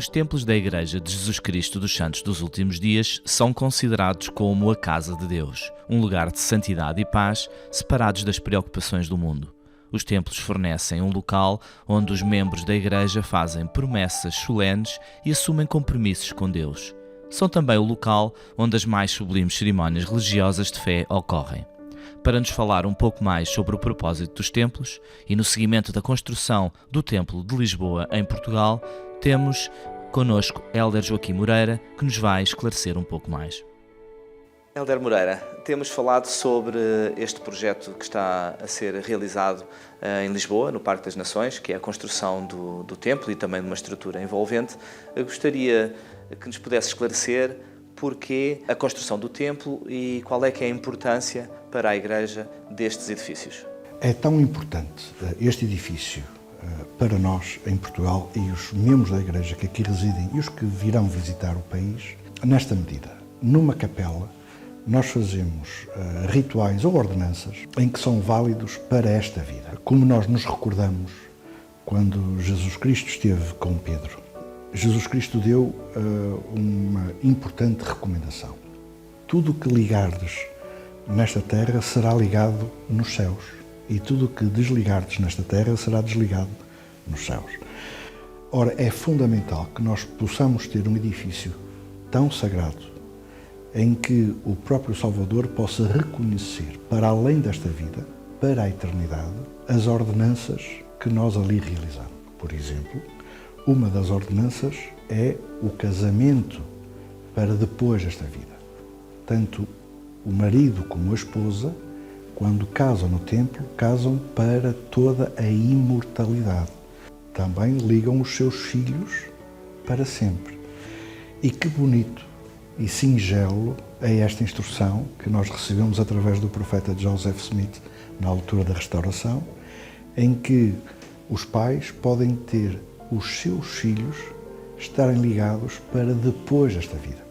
Os templos da Igreja de Jesus Cristo dos Santos dos Últimos Dias são considerados como a casa de Deus, um lugar de santidade e paz, separados das preocupações do mundo. Os templos fornecem um local onde os membros da Igreja fazem promessas solenes e assumem compromissos com Deus. São também o local onde as mais sublimes cerimónias religiosas de fé ocorrem. Para nos falar um pouco mais sobre o propósito dos templos e no seguimento da construção do Templo de Lisboa em Portugal, temos connosco Hélder Joaquim Moreira, que nos vai esclarecer um pouco mais. Hélder Moreira, temos falado sobre este projeto que está a ser realizado em Lisboa, no Parque das Nações, que é a construção do templo e também de uma estrutura envolvente. Eu gostaria que nos pudesse esclarecer porquê a construção do templo e qual é que é a importância para a Igreja destes edifícios. É tão importante este edifício para nós em Portugal e os membros da Igreja que aqui residem e os que virão visitar o país, nesta medida. Numa capela, nós fazemos rituais ou ordenanças em que são válidos para esta vida. Como nós nos recordamos quando Jesus Cristo esteve com Pedro, Jesus Cristo deu uma importante recomendação. Tudo o que ligardes nesta terra será ligado nos céus, e tudo o que desligardes nesta terra será desligado nos céus. Ora, é fundamental que nós possamos ter um edifício tão sagrado em que o próprio Salvador possa reconhecer, para além desta vida, para a eternidade, as ordenanças que nós ali realizamos. Por exemplo, uma das ordenanças é o casamento para depois desta vida. Tanto o marido como a esposa, quando casam no templo, casam para toda a imortalidade. Também ligam os seus filhos para sempre. E que bonito e singelo é esta instrução que nós recebemos através do profeta Joseph Smith na altura da restauração, em que os pais podem ter os seus filhos estarem ligados para depois desta vida.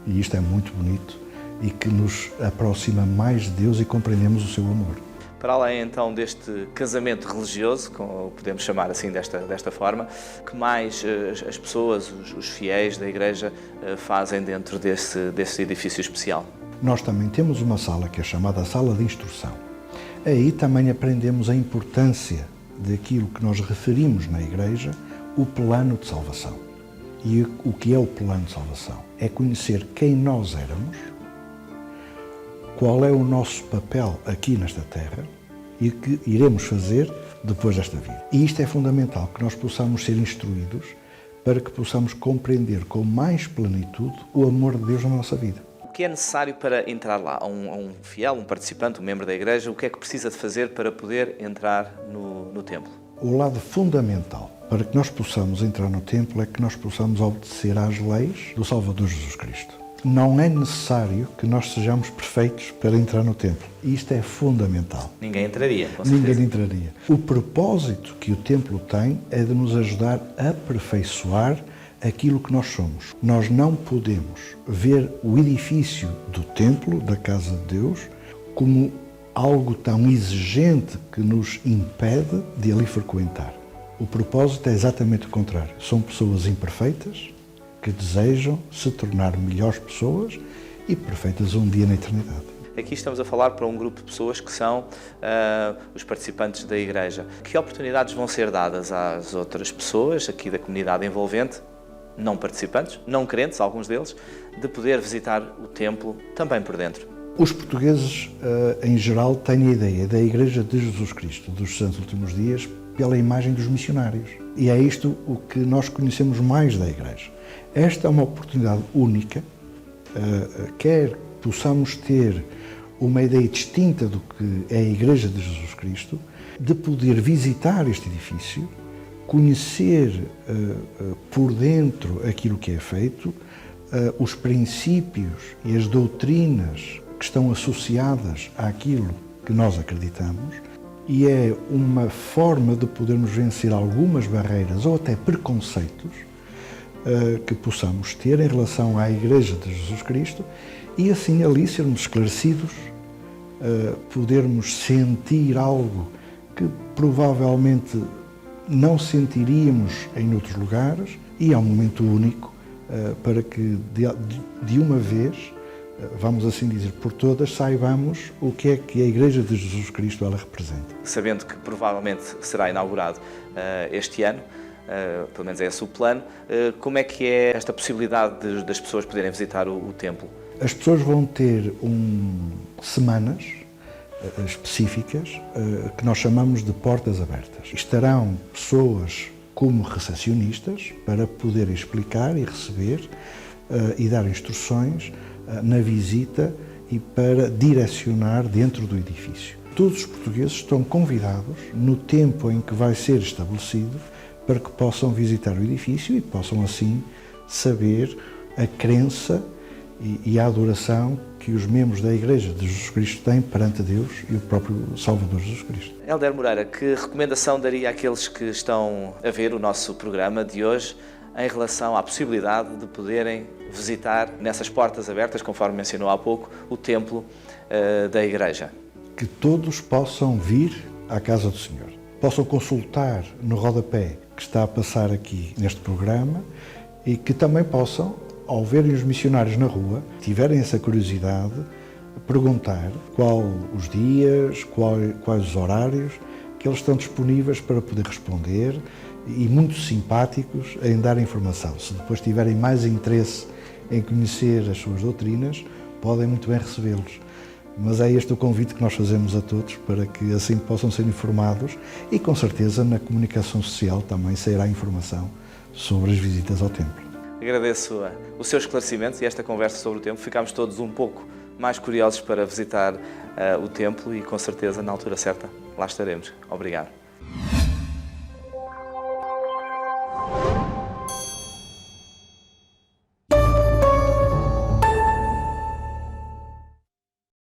E isto é muito bonito e que nos aproxima mais de Deus e compreendemos o seu amor. Para além então deste casamento religioso, como podemos chamar assim desta forma, que mais as pessoas, os fiéis da Igreja fazem dentro desse edifício especial? Nós também temos uma sala que é chamada Sala de Instrução. Aí também aprendemos a importância daquilo que nós referimos na Igreja, o plano de salvação. E o que é o plano de salvação? É conhecer quem nós éramos, qual é o nosso papel aqui nesta terra e o que iremos fazer depois desta vida. E isto é fundamental, que nós possamos ser instruídos para que possamos compreender com mais plenitude o amor de Deus na nossa vida. O que é necessário para entrar lá? Um fiel, um participante, um membro da Igreja, o que é que precisa de fazer para poder entrar no templo? O lado fundamental para que nós possamos entrar no templo é que nós possamos obedecer às leis do Salvador Jesus Cristo. Não é necessário que nós sejamos perfeitos para entrar no templo. Isto é fundamental. Ninguém entraria, com certeza. Ninguém entraria. O propósito que o templo tem é de nos ajudar a aperfeiçoar aquilo que nós somos. Nós não podemos ver o edifício do templo, da casa de Deus, como algo tão exigente que nos impede de ali frequentar. O propósito é exatamente o contrário. São pessoas imperfeitas que desejam se tornar melhores pessoas e perfeitas um dia na eternidade. Aqui estamos a falar para um grupo de pessoas que são os participantes da Igreja. Que oportunidades vão ser dadas às outras pessoas aqui da comunidade envolvente, não participantes, não crentes, alguns deles, de poder visitar o templo também por dentro? Os portugueses, em geral, têm a ideia da Igreja de Jesus Cristo dos Santos Últimos Dias pela imagem dos missionários. E é isto o que nós conhecemos mais da Igreja. Esta é uma oportunidade única, quer possamos ter uma ideia distinta do que é a Igreja de Jesus Cristo, de poder visitar este edifício, conhecer por dentro aquilo que é feito, os princípios e as doutrinas que estão associadas àquilo que nós acreditamos, e é uma forma de podermos vencer algumas barreiras ou até preconceitos que possamos ter em relação à Igreja de Jesus Cristo e assim ali sermos esclarecidos, podermos sentir algo que provavelmente não sentiríamos em outros lugares e é um momento único para que de uma vez, vamos assim dizer, por todas, saibamos o que é que a Igreja de Jesus Cristo ela representa. Sabendo que provavelmente será inaugurado este ano, pelo menos é esse o plano, como é que é esta possibilidade das pessoas poderem visitar o templo? As pessoas vão ter semanas específicas que nós chamamos de portas abertas. Estarão pessoas como recepcionistas para poderem explicar e receber e dar instruções na visita e para direcionar dentro do edifício. Todos os portugueses estão convidados, no tempo em que vai ser estabelecido, para que possam visitar o edifício e possam assim saber a crença e a adoração que os membros da Igreja de Jesus Cristo têm perante Deus e o próprio Salvador Jesus Cristo. Hélder Moreira, que recomendação daria àqueles que estão a ver o nosso programa de hoje em relação à possibilidade de poderem visitar nessas portas abertas, conforme mencionou há pouco, o templo da Igreja? Que todos possam vir à casa do Senhor, possam consultar no rodapé que está a passar aqui neste programa e que também possam, ao verem os missionários na rua, tiverem essa curiosidade, perguntar qual os dias, quais os horários que eles estão disponíveis para poder responder e muito simpáticos em dar informação. Se depois tiverem mais interesse em conhecer as suas doutrinas, podem muito bem recebê-los. Mas é este o convite que nós fazemos a todos para que assim possam ser informados e com certeza na comunicação social também sairá informação sobre as visitas ao templo. Agradeço o seu esclarecimento e esta conversa sobre o templo. Ficámos todos um pouco mais curiosos para visitar o templo e com certeza na altura certa lá estaremos. Obrigado.